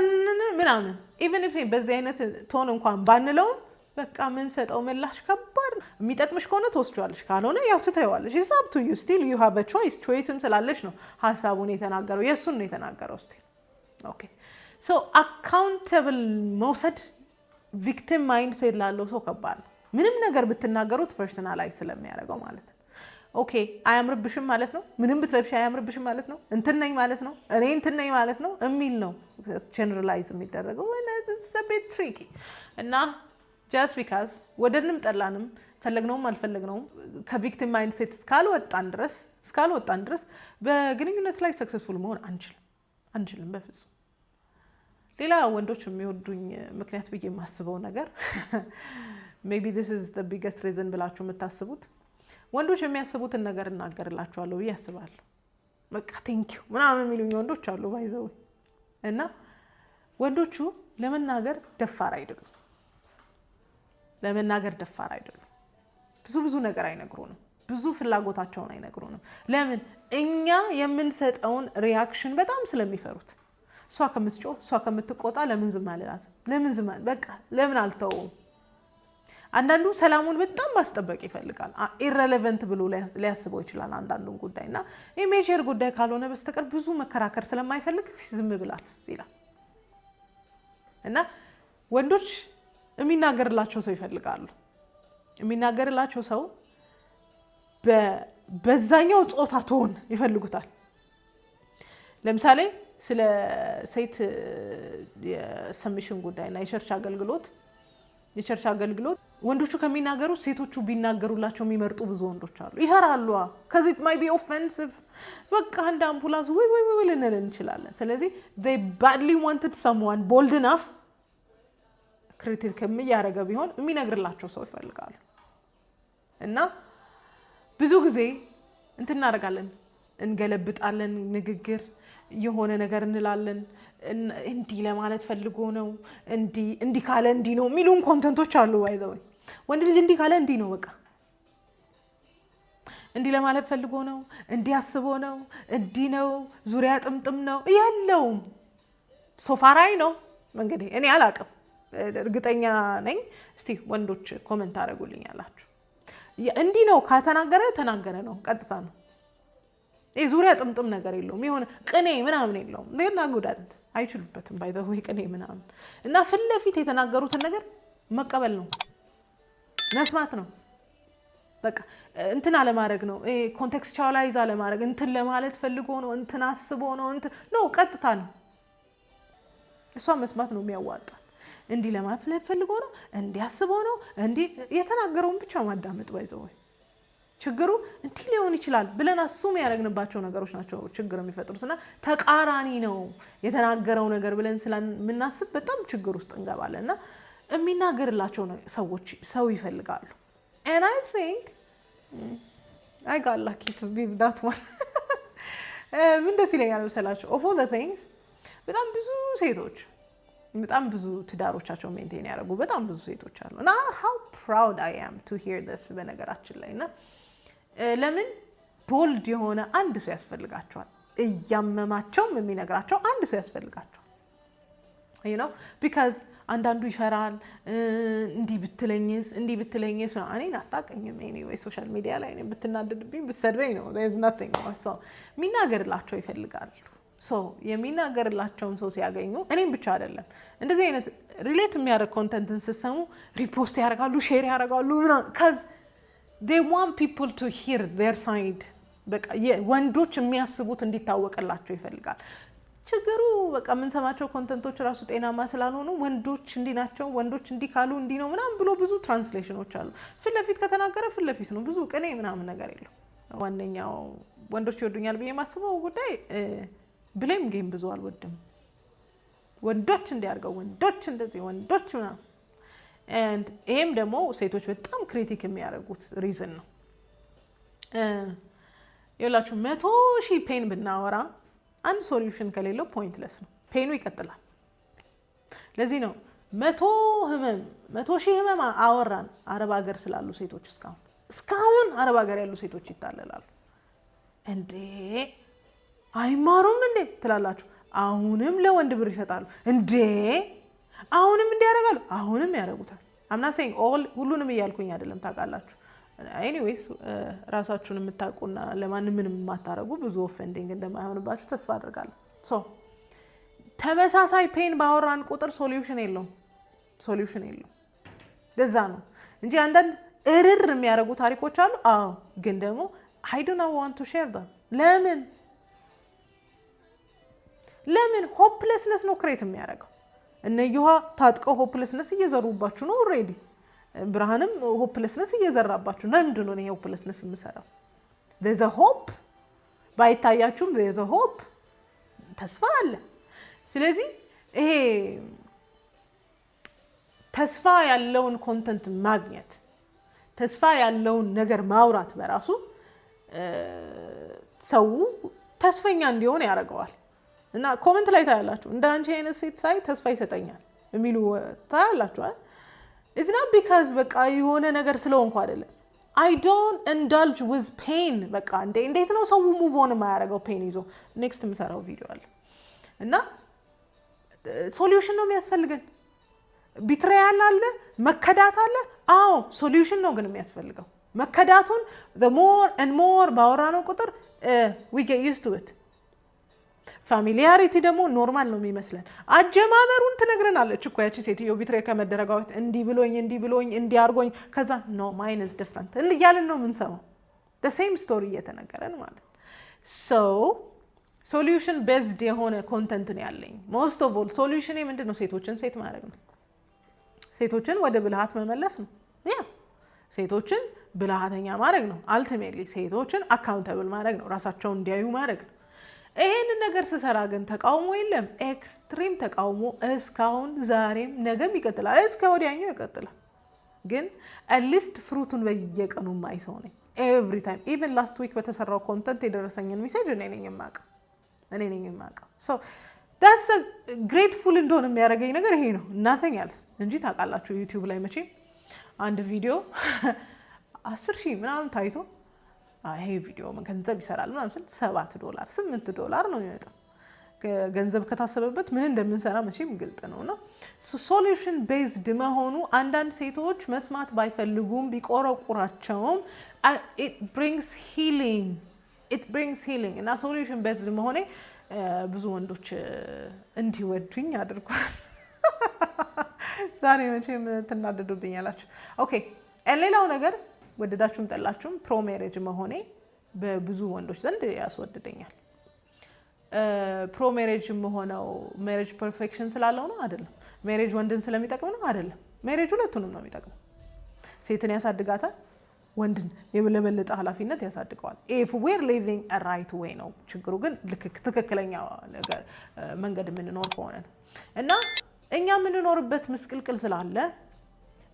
ምናምን። ኢቨን ኢፍ በዚህ አይነት ቶን እንኳን ባንለውም በቃ ምን ሰጠው ምላሽ ከባድ ነው። የሚጠቅምሽ ከሆነ ተወስጇለሽ፣ ካልሆነ ያው ትተይዋለሽ። it's up to you still you have a choice። ቾይስም ስላለሽ ነው ሀሳቡን የተናገረው፣ የእሱን ነው የተናገረው still። ኦኬ ሶ አካውንታብል መውሰድ ቪክቲም ማይንድ ሴት ላለው ሰው ከባድ ነው። ምንም ነገር ብትናገሩት ፐርሰናላይዝ ስለሚያደርገው ማለት ነው። ኦኬ አያምርብሽም ማለት ነው፣ ምንም ብትለብሽ አያምርብሽም ማለት ነው፣ እንትን ነኝ ማለት ነው፣ እኔ እንትን ነኝ ማለት ነው የሚል ነው ጀነራላይዝ የሚደረገው። it's a bit tricky እና just because ወደንም ጠላንም ፈለግነውም አልፈለግነውም ከቪክቲም ማይንድ ሴት እስካልወጣን ድረስ በግንኙነት ላይ ሰክሰስፉል መሆን አንችልም በፍጹም። ሌላ ወንዶች የሚወዱኝ ምክንያት ብዬ የማስበው ነገር maybe this is the biggest reason ብላችሁ የምታስቡት ወንዶች የሚያስቡትን ነገር እናገርላችኋለሁ ብዬ አስባለሁ። በቃ ቴንኪዩ ምናምን የሚሉኝ ወንዶች አሉ ባይዘው። እና ወንዶቹ ለመናገር ደፋር አይደሉም። ብዙ ነገር አይነግሩንም። ብዙ ፍላጎታቸውን አይነግሩንም። ለምን? እኛ የምንሰጠውን ሪያክሽን በጣም ስለሚፈሩት። እሷ ከምትጮህ እሷ ከምትቆጣ ለምን ዝም አልላት? በቃ ለምን አልተውም? አንዳንዱ ሰላሙን በጣም ማስጠበቅ ይፈልጋል። ኢረሌቨንት ብሎ ሊያስበው ይችላል አንዳንዱን ጉዳይ እና የሜጀር ጉዳይ ካልሆነ በስተቀር ብዙ መከራከር ስለማይፈልግ ዝም ብላት ይላል። እና ወንዶች የሚናገርላቸው ሰው ይፈልጋሉ። የሚናገርላቸው ሰው በዛኛው ጾታ ትሆን ይፈልጉታል። ለምሳሌ ስለ ሴት የሰሚሽን ጉዳይና የቸርች አገልግሎት ወንዶቹ ከሚናገሩት ሴቶቹ ቢናገሩላቸው የሚመርጡ ብዙ ወንዶች አሉ። ይፈራሉ። ከዚህ it might be offensive በቃ እንደ አምቡላንስ ወይ ልንል እንችላለን። ስለዚህ they badly wanted someone bold enough ክሪቲክ የሚያደርገ ቢሆን የሚነግርላቸው ሰው ይፈልጋሉ። እና ብዙ ጊዜ እንትን እናደርጋለን፣ እንገለብጣለን፣ ንግግር የሆነ ነገር እንላለን። እንዲህ ለማለት ፈልጎ ነው፣ እንዲህ ካለ እንዲህ ነው የሚሉን ኮንተንቶች አሉ። ባይዘው ወንድ ልጅ እንዲህ ካለ እንዲህ ነው በቃ እንዲህ ለማለት ፈልጎ ነው፣ እንዲህ አስቦ ነው፣ እንዲህ ነው፣ ዙሪያ ጥምጥም ነው ያለውም ሶፋራይ ነው እንግዲህ እኔ አላቅም እርግጠኛ ነኝ እስቲ ወንዶች ኮሜንት አድርጉልኝ አላችሁ እንዲህ ነው ከተናገረ ተናገረ ነው ቀጥታ ነው ዙሪያ ጥምጥም ነገር የለውም ይሆነ ቅኔ ምናምን የለውም ለና ጉዳት አይችሉበትም ባይዘው ቅኔ ምናምን እና ፍለፊት የተናገሩትን ነገር መቀበል ነው መስማት ነው በቃ እንትን አለ ማድረግ ነው ኮንቴክስቹዋላይዝ አለ ማድረግ እንትን ለማለት ፈልጎ ነው እንትን አስቦ ነው እንትን ነው ቀጥታ ነው እሷ መስማት ነው የሚያዋጣ እንዲ ለማለት ፈልጎ ነው እንዲያስቦ ነው እንዲ የተናገረውን ብቻ ማዳመጥ ባይዘው ችግሩ እንዲህ ሊሆን ይችላል ብለን አሱም ያደረግንባቸው ነገሮች ናቸው ችግር የሚፈጥሩትና ተቃራኒ ነው የተናገረው ነገር ብለን ስለምናስብ በጣም ችግር ውስጥ እንገባለንና የሚናገርላቸው ሰዎች ሰው ይፈልጋሉ and I think I got lucky to be that one ምን ደስ ይለኛል መሰላችሁ of all the things በጣም ብዙ ትዳሮቻቸው ሜንቴን ያደርጉ በጣም ብዙ ሴቶች አሉ እና how proud I am to hear this በነገራችን ላይ እና ለምን ቦልድ የሆነ አንድ ሰው ያስፈልጋቸዋል እያመማቸው የሚነግራቸው አንድ ሰው ያስፈልጋቸዋል you know because አንዳንዱ ይፈራል እንዲ ብትለኝስ እኔ አጣቀኝም anyway ሶሻል ሚዲያ ላይ ነው ብትናደድብኝ ብትሰድበኝ ነው there's nothing so ሚናገርላቸው ይፈልጋሉ so የሚናገርላቸውን ሰው ሲያገኙ እኔም ብቻ አይደለም እንደዚህ አይነት ሪሌት የሚያደርግ ኮንተንትን ሲሰሙ ሪፖስት ያደርጋሉ ሼር ያደርጋሉ cuz they want people to hear their side በቃ ወንዶች የሚያስቡት እንዲታወቅላቸው ይፈልጋል ችግሩ በቃ ምን ሰማቸው ኮንተንቶች ራሱ ጤናማ ስላልሆኑ ወንዶች እንዲናቸው ወንዶች እንዲካሉ እንዲ ነው ምናምን ብሎ ብዙ ትራንስሌሽኖች አሉ ፍለፊት ከተናገረ ፍለፊት ነው ብዙ ቅኔ ምናምን ነገር የለው ዋነኛው ወንዶች ይወዱኛል በየ ማስበው ጉዳይ ብሌም ጌም ብዙ አልወድም ወንዶች እንዲያርገው ወንዶች እንደዚህ ወንዶች ምናምን and ይሄም ደግሞ ሴቶች በጣም ክሪቲክ የሚያደርጉት ሪዝን ነው ይላችሁ 100,000 ፔን ብናወራ አንድ ሶሉሽን ከሌለው ፖይንትለስ ነው ፔኑ ይቀጥላል ለዚህ ነው 100,000 ህመም አወራን አረብ ሀገር ስላሉ ሴቶች እስካሁን አረብ ሀገር ያሉ ሴቶች ይታለላሉ እንዴ አይማሩም እንዴ ትላላችሁ አሁንም ለወንድ ብር ይሰጣሉ እንዴ አሁንም እንዲያረጋሉ አሁንም ያረጉታል I'm not saying all ሁሉንም እያልኩኝ አይደለም ታውቃላችሁ anyways ራሳችሁን የምታውቁና ለማንም ምንም ማታረጉ ብዙ ኦፌንዲንግ እንደማይሆንባችሁ ተስፋ አድርጋለሁ so ተመሳሳይ ፔን ባወራን ቁጥር ሶሉሽን የለውም ለዛ ነው እንጂ አንዳንድ እርር የሚያረጉ ታሪኮች አሉ አዎ ግን ደግሞ I do not want to share them ለምን ሆፕለስነስ ነው ክሬት የሚያረጋው እነየዋ ታጥቀው ሆፕለስነስ እየዘሩባችሁ ነው ኦሬዲ ብርሃንም ሆፕለስነስ እየዘራባችሁ ለምንድን ነው ሆፕለስነስ የምሰራው there's a hope ባይታያችሁም there's a hope ተስፋ አለ ስለዚህ ይሄ ተስፋ ያለውን ኮንተንት ማግኘት ተስፋ ያለውን ነገር ማውራት በራሱ ሰው ተስፈኛ እንዲሆን ያደርገዋል እና ኮሜንት ላይ ታያላችሁ እንዳንቺ አይነት ሴት ሳይ ተስፋ ይሰጠኛል የሚሉ ታያላችሁ it's not because በቃ የሆነ ነገር ስለሆንኩ አይደለም I don't indulge with pain በቃ እንዴት ነው ሰው ሙቭ ኦን የማያደርገው ፔን ይዞ ኔክስት የምሰራው ቪዲዮ አለ እና ሶሉሽን ነው የሚያስፈልገን ቢትሬያል አለ መከዳት አለ አዎ ሶሉሽን ነው ግን የሚያስፈልገው መከዳቱን the more and more ባወራነው ቁጥር we get used to it ፋሚሊያሪቲ ደግሞ ኖርማል ነው የሚመስለን አጀማመሩን ትነግረናለች እኮ ያቺ ሴትዮ ቢትሬ ከመደረጋው እንዲ ብሎኝ እንዲ አርጎኝ ከዛ no mine is different እያልን ነው የምንሰማው the same story እየተነገረን ማለት so solution based የሆነ ኮንተንት ነው ያለኝ most of all solution ምንድነው ሴቶችን ሴት ማድረግ ነው ሴቶችን ወደ ብልሃት መመለስ ነው ሴቶችን ብልሃተኛ ማድረግ ነው ultimately ሴቶችን accountable ማድረግ ነው ራሳቸውን እንዲያዩ ማድረግ ነው ይሄን ነገር ሲሰራ ግን ተቃውሞ የለም ኤክስትሪም ተቃውሞ እስካሁን ዛሬም ነገም ይቀጥላል እስከ ወዲያኛው ይቀጥላል ግን at least ፍሩቱን በየቀኑ ማይሰው ነኝ every time even last week በተሰራው ኮንተንት የደረሰኝን ሜሴጅ እኔ ነኝ የማውቀው so that's a grateful እንደሆነ የሚያደርገኝ ነገር ይሄ ነው nothing else እንጂ ታውቃላችሁ ዩቲዩብ ላይ መቼም አንድ ቪዲዮ 10,000 ምናምን ታይቶ ይሄ ቪዲዮ ገንዘብ ይሰራል ምናምን ስል $7 $8 ነው የሚመጣው። ገንዘብ ከታሰበበት ምን እንደምንሰራ መቼም ግልጥ ነውና ሶሉሽን ቤዝድ መሆኑ አንዳንድ ሴቶች መስማት ባይፈልጉም ቢቆረቁራቸውም it brings healing እና ሶሉሽን ቤዝድ መሆኔ ብዙ ወንዶች እንዲወዱኝ አድርጓል። ዛሬ መቼም ትናደዱብኛላችሁ። ኦኬ ሌላው ነገር ወደዳችሁም ጠላችሁም ፕሮ ሜሬጅ መሆኔ በብዙ ወንዶች ዘንድ ያስወድደኛል። ፕሮ ሜሬጅ የሆነው ሜሬጅ ፐርፌክሽን ስላለው ነው አይደለም። ሜሬጅ ወንድን ስለሚጠቅም ነው አይደለም። ሜሬጅ ሁለቱንም ነው የሚጠቅመው። ሴትን ያሳድጋታል፣ ወንድን የበለጠ ኃላፊነት ያሳድገዋል። if we're living a right way ነው ችግሩ። ግን ትክክለኛ ነገር መንገድ የምንኖር ከሆነ ነው እና እኛ የምንኖርበት ምስቅልቅል ስላለ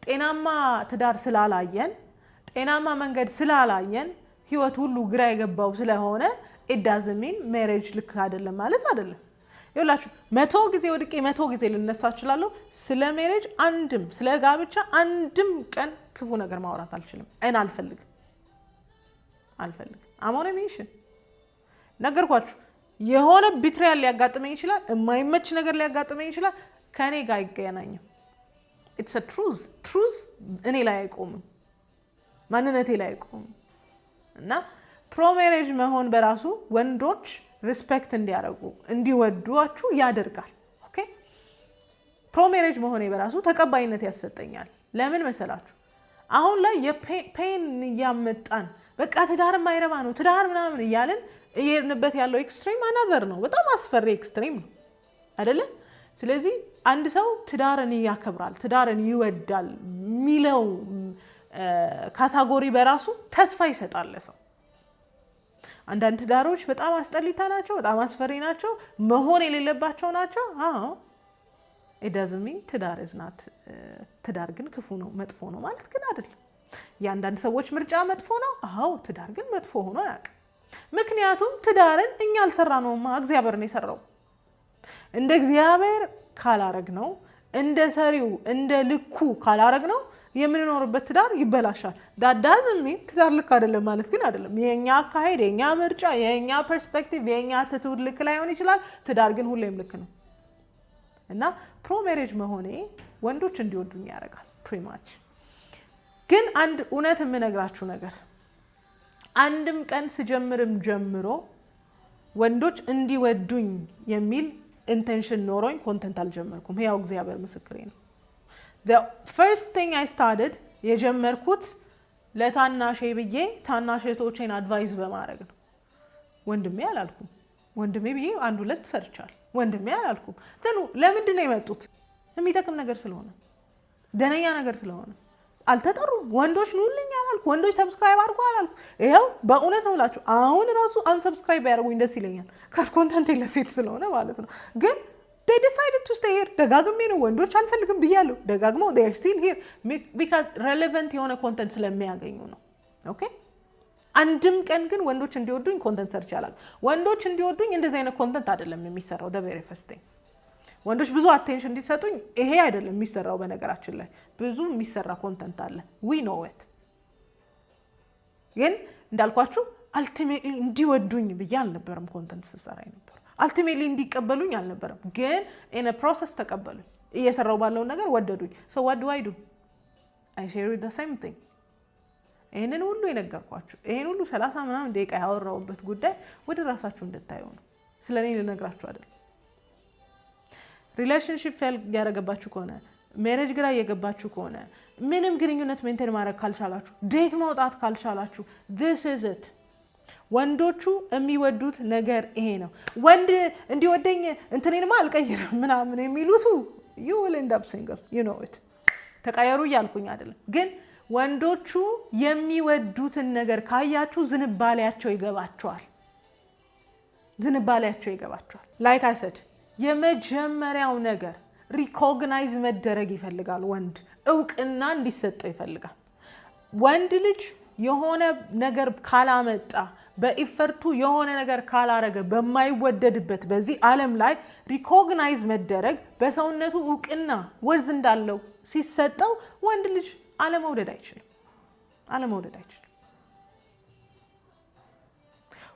ጤናማ ትዳር ስላላየን ጤናማ መንገድ ስላላየን ህይወት ሁሉ ግራ የገባው ስለሆነ it doesn't mean marriage ልክ አይደለም ማለት አይደለም። ይኸውላችሁ 100 ጊዜ ወድቄ 100 ጊዜ ልነሳ እችላለሁ። ስለ ሜሬጅ አንድም ስለ ጋብቻ አንድም ቀን ክፉ ነገር ማውራት አልችልም። አልፈልግም። አሞነ ሚሽን ነገርኳችሁ። የሆነ ቢትሪያል ሊያጋጥመኝ ይችላል፣ የማይመች ነገር ሊያጋጥመኝ ይችላል። ከኔ ጋር አይገናኝም። it's a truth እኔ ላይ አይቆምም፣ ማንነቴ ላይ አይቆምም። እና ፕሮ ሜሬጅ መሆን በራሱ ወንዶች ሪስፔክት እንዲያደርጉ እንዲወዷችሁ ያደርጋል። ኦኬ ፕሮ ሜሬጅ መሆኔ በራሱ ተቀባይነት ያሰጠኛል። ለምን መሰላችሁ? አሁን ላይ የፔን እያመጣን በቃ ትዳር ማይረባ ነው ትዳር ምናምን እያልን እየሄድንበት ያለው ኤክስትሪም አናዘር ነው። በጣም አስፈሪ ኤክስትሪም ነው አይደለ? ስለዚህ አንድ ሰው ትዳርን ያከብራል፣ ትዳርን ይወዳል ሚለው ካታጎሪ በራሱ ተስፋ ይሰጣል ሰው። አንዳንድ ትዳሮች በጣም አስጠሊታ ናቸው፣ በጣም አስፈሪ ናቸው፣ መሆን የሌለባቸው ናቸው። it doesn't mean ትዳር ግን ክፉ ነው መጥፎ ነው ማለት ግን አይደለም። የአንዳንድ ሰዎች ምርጫ መጥፎ ነው። ትዳር ግን መጥፎ ሆኖ አያውቅም። ምክንያቱም ትዳርን እኛ አልሰራነውማ፣ እግዚአብሔር ነው የሰራው። እንደ እግዚአብሔር ካላረግ ነው፣ እንደ ሰሪው እንደ ልኩ ካላረግ ነው የምንኖርበት ትዳር ይበላሻል። ዳዳዝም ትዳር ልክ አይደለም ማለት ግን አይደለም። የኛ አካሄድ፣ የኛ ምርጫ፣ የኛ ፐርስፔክቲቭ፣ የኛ አቲቲዩድ ልክ ላይሆን ይችላል። ትዳር ግን ሁሌም ልክ ነው እና ፕሮ ሜሬጅ መሆኔ ወንዶች እንዲወዱኝ ያደርጋል። ፕሪማች ግን አንድ እውነት የምነግራችሁ ነገር አንድም ቀን ስጀምርም ጀምሮ ወንዶች እንዲወዱኝ የሚል ኢንቴንሽን ኖሮኝ ኮንተንት አልጀመርኩም። ያው እግዚአብሔር ምስክሬ ነው። the first thing I started የጀመርኩት ለታናሼ ብዬ ታናሼቶቼን አድቫይስ በማድረግ ነው። ወንድሜ አላልኩም። ወንድሜ ብዬ አንድ ሁለት ሰርቻል። ወንድሜ አላልኩም። ለምንድን ነው የመጡት? የሚጠቅም ነገር ስለሆነ፣ ደነኛ ነገር ስለሆነ አልተጠሩም። ወንዶች ኑልኝ አላልኩ። ወንዶች ሰብስክራይብ አድርጉ አላልኩ። ይኸው በእውነት ነው ብላችሁ አሁን ራሱ አንሰብስክራይብ ያደርጉኝ ደስ ይለኛል። ካስኮንተንት ለሴት ስለሆነ ማለት ነው። ግን they decided to stay here። ደጋግሜ ነው ወንዶች አልፈልግም ብያለሁ። ደጋግመው they are still here because relevant የሆነ ኮንተንት ስለሚያገኙ ነው። ኦኬ አንድም ቀን ግን ወንዶች እንዲወዱኝ ኮንተንት ሰርች ያላል። ወንዶች እንዲወዱኝ እንደዚህ አይነት ኮንተንት አይደለም የሚሰራው። the very first thing ወንዶች ብዙ አቴንሽን እንዲሰጡኝ ይሄ አይደለም የሚሰራው። በነገራችን ላይ ብዙ የሚሰራ ኮንተንት አለ። we know it። ግን እንዳልኳችሁ አልቲሜትሊ እንዲወዱኝ ብዬ አልነበረም ኮንተንት ስሰራ ነበር። አልቲሜትሊ እንዲቀበሉኝ አልነበረም። ግን in a process ተቀበሉኝ። እየሰራው ባለው ነገር ወደዱኝ። so what do I do? I share the same thing። ይሄንን ሁሉ የነገርኳችሁ ይሄን ሁሉ 30 ምናምን ደቂቃ ያወራውበት ጉዳይ ወደ ራሳችሁ እንድታዩ ነው። ስለኔ ልነግራችሁ አይደለም። ሪሌሽንሺፕ ፌል ያደረገባችሁ ከሆነ ሜሬጅ ግራ እየገባችሁ ከሆነ ምንም ግንኙነት ሜንቴን ማድረግ ካልቻላችሁ ዴት ማውጣት ካልቻላችሁ this is it። ወንዶቹ የሚወዱት ነገር ይሄ ነው። ወንድ እንዲወደኝ እንትኔንማ አልቀይርም ምናምን የሚሉት you will end up single you know it። ተቀየሩ እያልኩኝ አይደለም። ግን ወንዶቹ የሚወዱትን ነገር ካያችሁ ዝንባሌያቸው ይገባቸዋል። like I said የመጀመሪያው ነገር ሪኮግናይዝ መደረግ ይፈልጋል። ወንድ እውቅና እንዲሰጠው ይፈልጋል። ወንድ ልጅ የሆነ ነገር ካላመጣ በኢፈርቱ የሆነ ነገር ካላረገ በማይወደድበት በዚህ ዓለም ላይ ሪኮግናይዝ መደረግ በሰውነቱ እውቅና ወርዝ እንዳለው ሲሰጠው ወንድ ልጅ አለመውደድ አይችልም።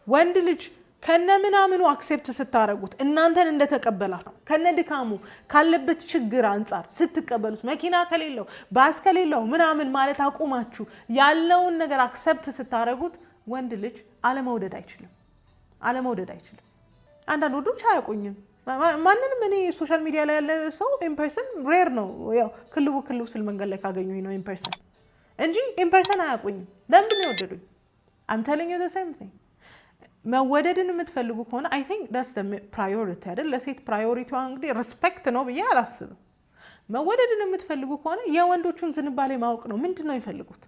ወንድ ልጅ ከነ ምናምኑ አክሴፕት ስታረጉት እናንተን እንደተቀበላችሁ ከነ ድካሙ ካለበት ችግር አንጻር ስትቀበሉት መኪና ከሌለው ባስ ከሌለው ምናምን ማለት አቁማችሁ ያለውን ነገር አክሴፕት ስታረጉት ወንድ ልጅ አለመውደድ አይችልም። አንዳንድ ወንዶች አያውቁኝም። ማንንም እኔ ሶሻል ሚዲያ ላይ ያለ ሰው ኢምፐርሰን ሬር ነው። ያው ክልቡ ስል መንገድ ላይ ካገኙኝ ነው ኢምፐርሰን እንጂ ኢምፐርሰን አያውቁኝም። ለምን ነው የወደዱኝ? I'm telling you the same thing። መወደድን የምትፈልጉ ከሆነ I think that's the priority አይደል? ለሴት ፕራዮሪቲዋ እንግዲህ ሪስፔክት ነው ብዬ አላስብም። መወደድን የምትፈልጉ ከሆነ የወንዶቹን ዝንባሌ ማወቅ ነው። ምንድን ነው የሚፈልጉት?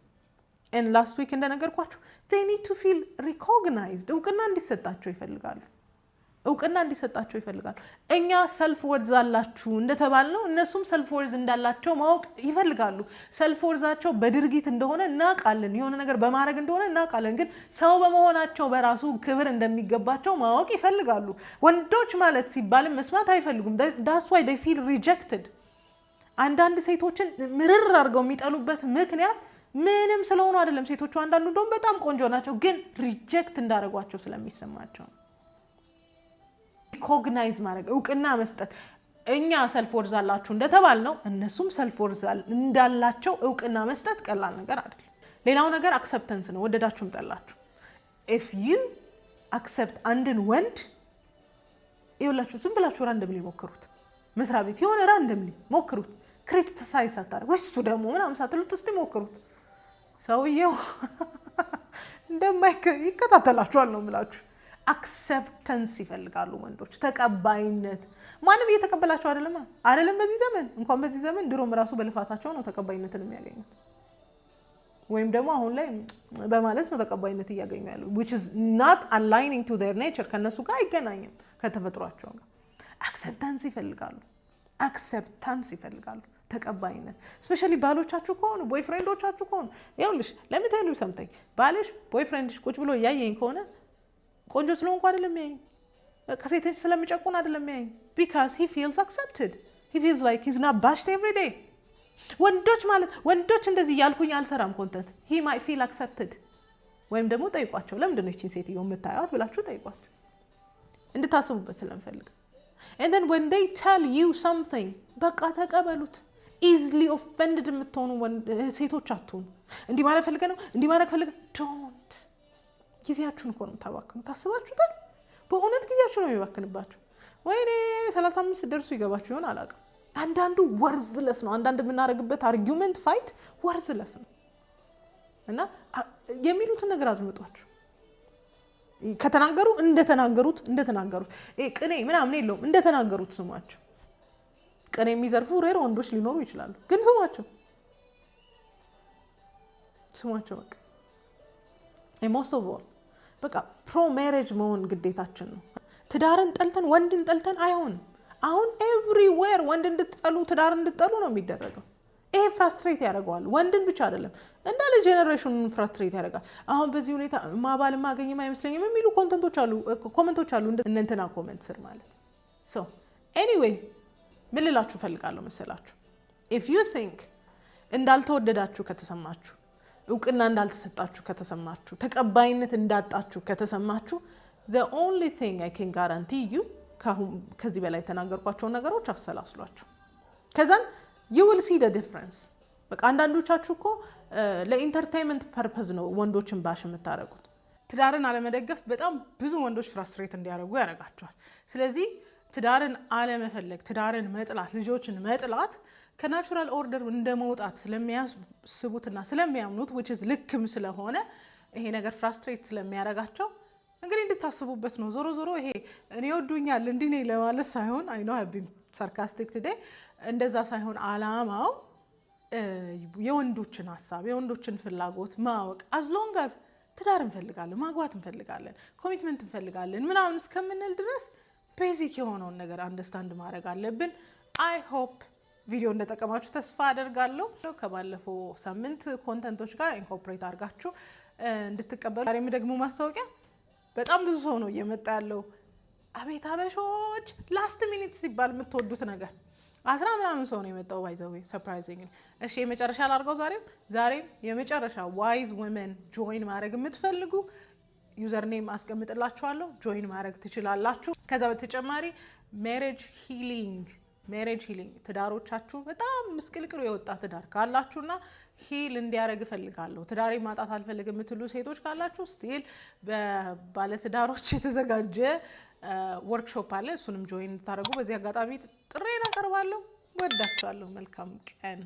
and last week እንደነገርኳችሁ they need to feel recognized። እውቅና እንዲሰጣቸው ይፈልጋሉ። እኛ ሰልፍ ወርዝ አላችሁ እንደተባልነው እነሱም ሰልፍ ወርዝ እንዳላቸው ማወቅ ይፈልጋሉ። ሰልፍ ወርዛቸው በድርጊት እንደሆነ እናውቃለን። የሆነ ነገር በማድረግ እንደሆነ እናውቃለን። ግን ሰው በመሆናቸው በራሱ ክብር እንደሚገባቸው ማወቅ ይፈልጋሉ። ወንዶች ማለት ሲባልም መስማት አይፈልጉም። that's why they feel rejected። አንዳንድ ሴቶችን ምርር አድርገው የሚጠሉበት ምክንያት ምንም ስለሆኑ አይደለም። ሴቶቹ አንዳንዱ እንደውም በጣም ቆንጆ ናቸው፣ ግን ሪጀክት እንዳደረጓቸው ስለሚሰማቸው ሪኮግናይዝ ማድረግ እውቅና መስጠት። እኛ ሰልፍ ወርዝ አላችሁ እንደተባልነው እነሱም ሰልፍ ወርዝ እንዳላቸው እውቅና መስጠት ቀላል ነገር አይደለም። ሌላው ነገር አክሰፕተንስ ነው። ወደዳችሁም ጠላችሁ if you accept አንድን ወንድ ይኸውላችሁ ዝም ብላችሁ ራንደምሊ ሞክሩት። መስሪያ ቤት የሆነ ራንደምሊ ሞክሩት። ክሪቲሳይዝ ሳታደርጉ ወይስ እሱ ደግሞ ምናምን ሳትሉት እስቲ ሞክሩት። ሰውየው ይከታተላችኋል ነው የምላችሁ። አክሰፕተንስ ይፈልጋሉ ወንዶች፣ ተቀባይነት። ማንም እየተቀበላቸው አይደለም በዚህ ዘመን። እንኳን በዚህ ዘመን ድሮም ራሱ በልፋታቸው ነው ተቀባይነትን የሚያገኙት፣ ወይም ደግሞ አሁን ላይ በማለት ነው ተቀባይነት እያገኙ ያለው which is not aligning to their nature። ከነሱ ጋር አይገናኝም ከተፈጥሯቸው ጋር። አክሰፕታንስ ይፈልጋሉ፣ ተቀባይነት። ስፔሻሊ ባሎቻችሁ ከሆኑ ቦይፍሬንዶቻችሁ ከሆኑ ይኸውልሽ let me tell you something። ባልሽ ቦይፍሬንድሽ ቁጭ ብሎ እያየኝ ከሆነ ቆንጆ ስለሆንኩ አይደለም ያየኝ፣ ከሴቶች ስለሚጨቁን አይደለም ያየኝ። because he feels accepted, he feels like he's not bashed every day። ወንዶች እንደዚህ ያልኩኝ አልሰራም ኮንተንት he might feel accepted። ወይም ደግሞ ጠይቋቸው ለምንድን ነው እቺን ሴትዮ የምታዩት ብላችሁ ጠይቋቸው፣ እንድታስቡበት ስለምፈልግ። and then when they tell you something በቃ ተቀበሉት። easily offended የምትሆኑ ሴቶች አትሆኑ። እንዲህ ማለት ፈልገ ነው እንዲህ ማለት ፈልገ don't። ጊዜያችሁን እኮ ነው የምታባክኑ። ታስባችሁታል? በእውነት ጊዜያችሁ ነው የሚባክንባችሁ። ወይኔ 35 ደርሱ ይገባችሁ ይሆን አላውቅም። አንዳንዱ ወርዝለስ ነው። አንዳንድ የምናደርግበት አርጊውመንት ፋይት ወርዝለስ ነው እና የሚሉትን ነገር አዝምጧችሁ ከተናገሩ እንደተናገሩት ቅኔ ምናምን የለውም። እንደተናገሩት ስሟቸው። ቅኔ የሚዘርፉ ሬር ወንዶች ሊኖሩ ይችላሉ፣ ግን ስሟቸው በቃ most of all በቃ ፕሮ ሜሬጅ መሆን ግዴታችን ነው። ትዳርን ጠልተን ወንድን ጠልተን አይሆንም። አሁን ኤቭሪዌር ወንድ እንድትጠሉ ትዳር እንድትጠሉ ነው የሚደረገው። ይሄ ፍራስትሬት ያደርገዋል። ወንድን ብቻ አይደለም እንዳለ ጄኔሬሽኑን ፍራስትሬት ያደርጋል። አሁን በዚህ ሁኔታ ማባል ማገኝም አይመስለኝም የሚሉ ኮሜንቶች አሉ እንትና ኮሜንት ስር ማለት so anyway ምን ልላችሁ ፈልጋለሁ መሰላችሁ? if you think እንዳልተወደዳችሁ ከተሰማችሁ፣ እውቅና እንዳልተሰጣችሁ ከተሰማችሁ፣ ተቀባይነት እንዳጣችሁ ከተሰማችሁ the only thing I can guarantee you ከዚህ በላይ ተናገርኳቸው ነገሮች አሰላስሏቸው። ከዛን you will see the difference። በቃ አንዳንዶቻችሁ እኮ ለኢንተርቴይንመንት ፐርፐዝ ነው ወንዶችን ባሽ የምታረጉት። ትዳርን አለመደገፍ በጣም ብዙ ወንዶች ፍራስትሬት እንዲያደርጉ ያደርጋቸዋል። ስለዚህ ትዳርን አለመፈለግ፣ ትዳርን መጥላት፣ ልጆችን መጥላት ከናቹራል ኦርደር እንደመውጣት ስለሚያስቡትና ስለሚያምኑት which is ልክም ስለሆነ ይሄ ነገር ፍራስትሬት ስለሚያደርጋቸው እንግዲህ እንድታስቡበት ነው። ዞሮ ይሄ እኔ ወዱኛል እንዲህ ነኝ ለማለት ሳይሆን I know I've been sarcastic today። እንደዛ ሳይሆን አላማው የወንዶችን ሐሳብ የወንዶችን ፍላጎት ማወቅ as long as ትዳር እንፈልጋለን፣ ማግባት እንፈልጋለን፣ ኮሚትመንት እንፈልጋለን ምናምን እስከምንል ድረስ ቤዚክ የሆነውን ነገር አንደርስታንድ ማድረግ አለብን። I hope ቪዲዮ እንደጠቀማችሁ ተስፋ አደርጋለሁ። ከባለፈው ሳምንት ኮንተንቶች ጋር ኢንኮርፖሬት አድርጋችሁ እንድትቀበሉ ዛሬም ደግሞ ማስታወቂያ በጣም ብዙ ሰው ነው እየመጣ ያለው። አቤት አበሾች ላስት ሚኒት ሲባል የምትወዱት ነገር 10 ምናምን ሰው ነው የመጣው። ባይ ዘ ዌይ ሰርፕራይዚንግ። እሺ የመጨረሻ ላድርገው። ዛሬም የመጨረሻ ዋይዝ ወመን ጆይን ማድረግ የምትፈልጉ ዩዘር ኔም አስቀምጥላችኋለሁ፣ ጆይን ማድረግ ትችላላችሁ። ከዛ በተጨማሪ ሜሬጅ ሂሊንግ ትዳሮቻችሁ በጣም ምስቅልቅሉ የወጣ ትዳር ካላችሁና ሂል እንዲያደርግ እፈልጋለሁ ትዳሬ ማጣት አልፈልግም የምትሉ ሴቶች ካላችሁ ስቲል በባለትዳሮች የተዘጋጀ ወርክሾፕ አለ። እሱንም ጆይን እንድታደርጉ በዚህ አጋጣሚ ጥሬን አቀርባለሁ። ወዳችኋለሁ። መልካም ቀን